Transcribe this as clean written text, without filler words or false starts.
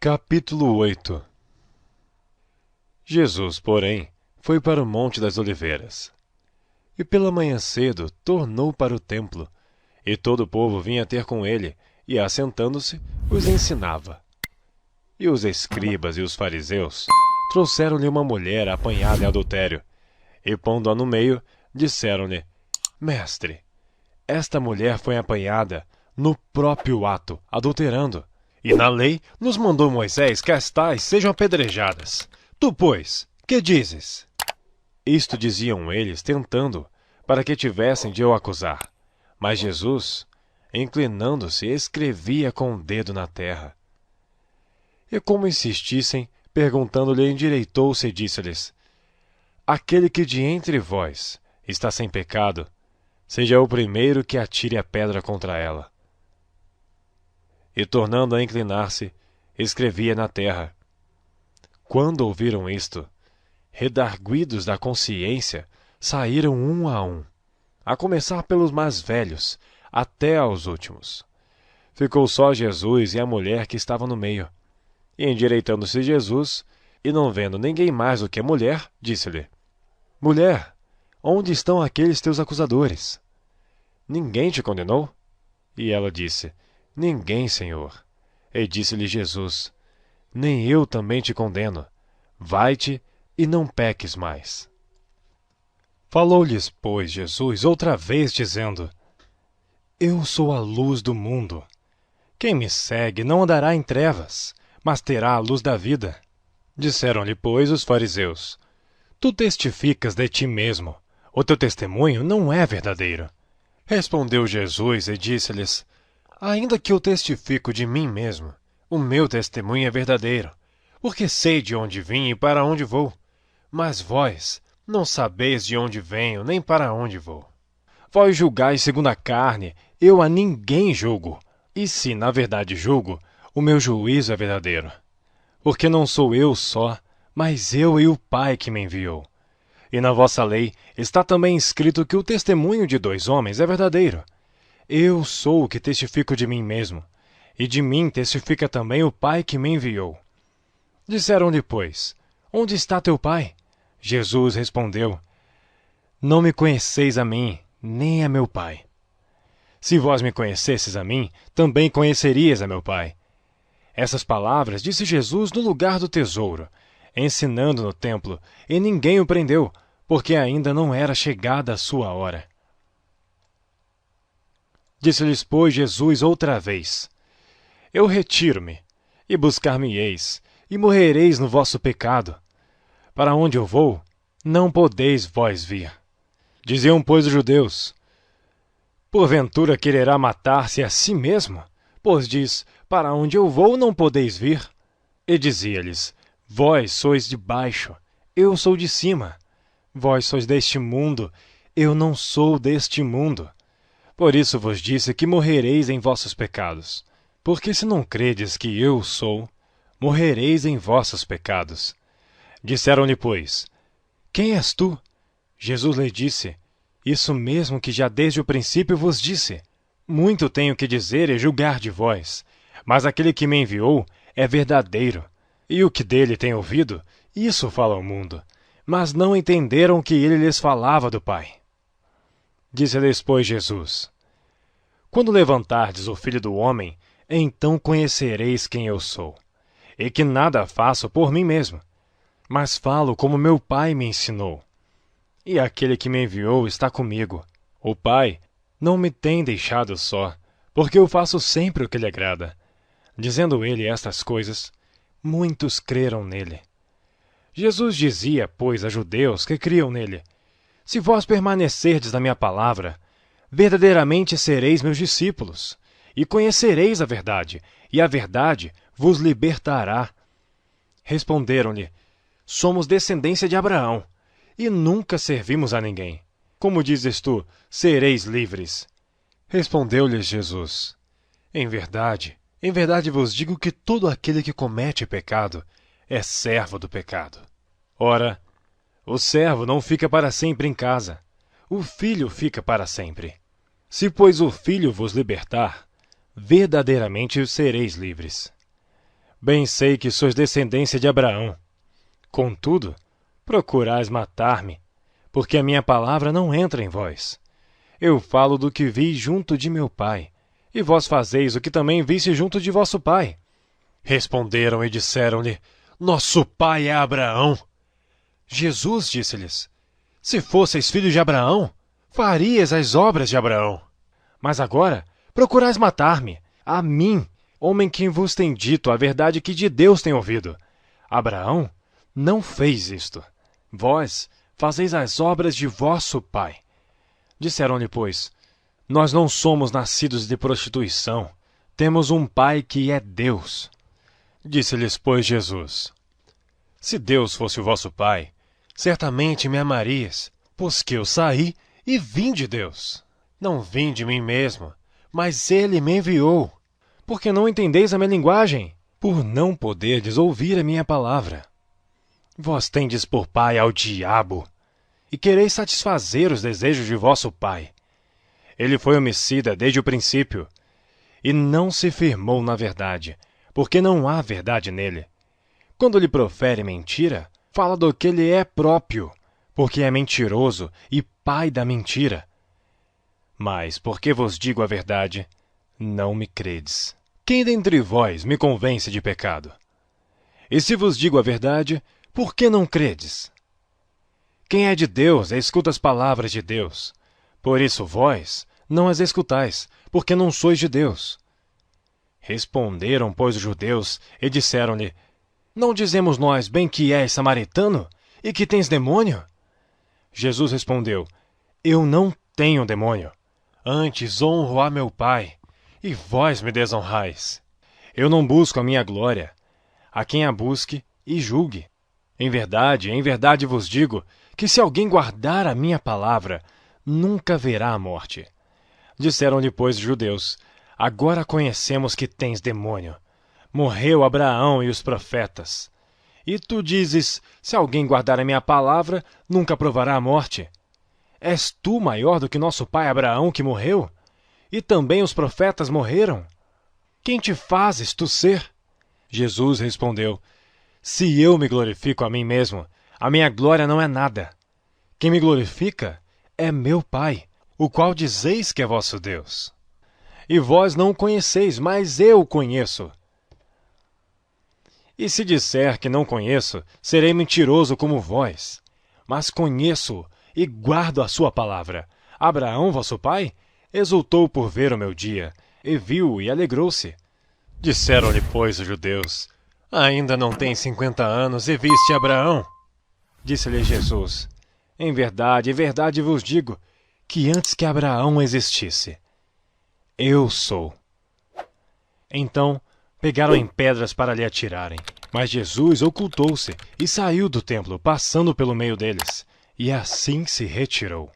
Capítulo 8. Jesus, porém, foi para o Monte das Oliveiras. E pela manhã cedo tornou para o templo, e todo o povo vinha ter com ele, e assentando-se, os ensinava. E os escribas e os fariseus trouxeram-lhe uma mulher apanhada em adultério, e pondo-a no meio, disseram-lhe: Mestre, esta mulher foi apanhada no próprio ato, adulterando. E na lei nos mandou Moisés que as tais sejam apedrejadas. Tu, pois, que dizes? Isto diziam eles, tentando, para que tivessem de o acusar. Mas Jesus, inclinando-se, escrevia com o dedo na terra. E como insistissem, perguntando-lhe, endireitou-se e disse-lhes: Aquele que de entre vós está sem pecado, seja o primeiro que atire a pedra contra ela. E tornando a inclinar-se, escrevia na terra. Quando ouviram isto, redarguidos da consciência, saíram um, a começar pelos mais velhos, até aos últimos. Ficou só Jesus e a mulher que estava no meio. E endireitando-se Jesus, e não vendo ninguém mais do que a mulher, disse-lhe: Mulher, onde estão aqueles teus acusadores? Ninguém te condenou? E ela disse: Ninguém, Senhor. E disse-lhe Jesus: Nem eu também te condeno. Vai-te e não peques mais. Falou-lhes, pois, Jesus outra vez, dizendo: Eu sou a luz do mundo. Quem me segue não andará em trevas, mas terá a luz da vida. Disseram-lhe, pois, os fariseus: Tu testificas de ti mesmo. O teu testemunho não é verdadeiro. Respondeu Jesus e disse-lhes: Ainda que eu testifico de mim mesmo, o meu testemunho é verdadeiro, porque sei de onde vim e para onde vou. Mas vós não sabeis de onde venho, nem para onde vou. Vós julgais segundo a carne, eu a ninguém julgo. E se, na verdade, julgo, o meu juízo é verdadeiro. Porque não sou eu só, mas eu e o Pai que me enviou. E na vossa lei está também escrito que o testemunho de dois homens é verdadeiro. Eu sou o que testifico de mim mesmo, e de mim testifica também o Pai que me enviou. Disseram-lhe, pois: Onde está teu Pai? Jesus respondeu: Não me conheceis a mim, nem a meu Pai. Se vós me conhecesses a mim, também conhecerias a meu Pai. Essas palavras disse Jesus no lugar do tesouro, ensinando no templo, e ninguém o prendeu, porque ainda não era chegada a sua hora. Disse-lhes, pois, Jesus outra vez: Eu retiro-me, e buscar-me-eis, e morrereis no vosso pecado. Para onde eu vou, não podeis vós vir. Diziam, pois, os judeus: Porventura quererá matar-se a si mesmo? Pois diz: Para onde eu vou, não podeis vir. E dizia-lhes: Vós sois de baixo, eu sou de cima. Vós sois deste mundo, eu não sou deste mundo. Por isso vos disse que morrereis em vossos pecados. Porque se não credes que eu sou, morrereis em vossos pecados. Disseram-lhe, pois: Quem és tu? Jesus lhe disse: Isso mesmo que já desde o princípio vos disse. Muito tenho que dizer e julgar de vós, mas aquele que me enviou é verdadeiro. E o que dele tem ouvido, isso fala ao mundo. Mas não entenderam que ele lhes falava do Pai. Disse-lhes, pois, Jesus: Quando levantardes o Filho do Homem, então conhecereis quem eu sou, e que nada faço por mim mesmo, mas falo como meu Pai me ensinou. E aquele que me enviou está comigo. O Pai não me tem deixado só, porque eu faço sempre o que lhe agrada. Dizendo ele estas coisas, muitos creram nele. Jesus dizia, pois, a judeus que criam nele: Se vós permanecerdes na minha palavra, verdadeiramente sereis meus discípulos, e conhecereis a verdade, e a verdade vos libertará. Responderam-lhe: Somos descendência de Abraão, e nunca servimos a ninguém. Como dizes tu, sereis livres? Respondeu-lhes Jesus: em verdade vos digo que todo aquele que comete pecado é servo do pecado. Ora, o servo não fica para sempre em casa, o filho fica para sempre. Se, pois, o Filho vos libertar, verdadeiramente sereis livres. Bem sei que sois descendência de Abraão. Contudo, procurais matar-me, porque a minha palavra não entra em vós. Eu falo do que vi junto de meu pai, e vós fazeis o que também viste junto de vosso pai. Responderam e disseram-lhe: Nosso pai é Abraão. Jesus disse-lhes: Se fosseis filhos de Abraão, farias as obras de Abraão. Mas agora procurais matar-me, a mim, homem que vos tem dito a verdade que de Deus tem ouvido. Abraão não fez isto. Vós fazeis as obras de vosso pai. Disseram-lhe, pois: Nós não somos nascidos de prostituição. Temos um pai que é Deus. Disse-lhes, pois, Jesus: Se Deus fosse o vosso pai, certamente me amarias, pois que eu saí e vim de Deus. Não vim de mim mesmo, mas ele me enviou. Porque não entendeis a minha linguagem, por não poderdes ouvir a minha palavra. Vós tendes por pai ao diabo, e quereis satisfazer os desejos de vosso pai. Ele foi homicida desde o princípio, e não se firmou na verdade, porque não há verdade nele. Quando lhe profere mentira, fala do que lhe é próprio, porque é mentiroso e pai da mentira. Mas, porque vos digo a verdade, não me credes. Quem dentre vós me convence de pecado? E se vos digo a verdade, por que não credes? Quem é de Deus, escuta as palavras de Deus. Por isso vós não as escutais, porque não sois de Deus. Responderam, pois, os judeus, e disseram-lhe: Não dizemos nós bem que és samaritano, e que tens demônio? Jesus respondeu: Eu não tenho demônio. Antes honro a meu Pai, e vós me desonrais. Eu não busco a minha glória. A quem a busque e julgue. Em verdade vos digo, que se alguém guardar a minha palavra, nunca verá a morte. Disseram-lhe, pois, os judeus: Agora conhecemos que tens demônio. Morreu Abraão e os profetas. E tu dizes: Se alguém guardar a minha palavra, nunca provará a morte. És tu maior do que nosso pai Abraão, que morreu? E também os profetas morreram? Quem te fazes tu ser? Jesus respondeu: Se eu me glorifico a mim mesmo, a minha glória não é nada. Quem me glorifica é meu Pai, o qual dizeis que é vosso Deus. E vós não o conheceis, mas eu o conheço. E se disser que não conheço, serei mentiroso como vós. Mas conheço-o e guardo a sua palavra. Abraão, vosso pai, exultou por ver o meu dia, e viu-o e alegrou-se. Disseram-lhe, pois, os judeus: Ainda não tens 50 anos e viste Abraão? Disse-lhe Jesus: Em verdade vos digo, que antes que Abraão existisse, eu sou. Então pegaram em pedras para lhe atirarem. Mas Jesus ocultou-se e saiu do templo, passando pelo meio deles, e assim se retirou.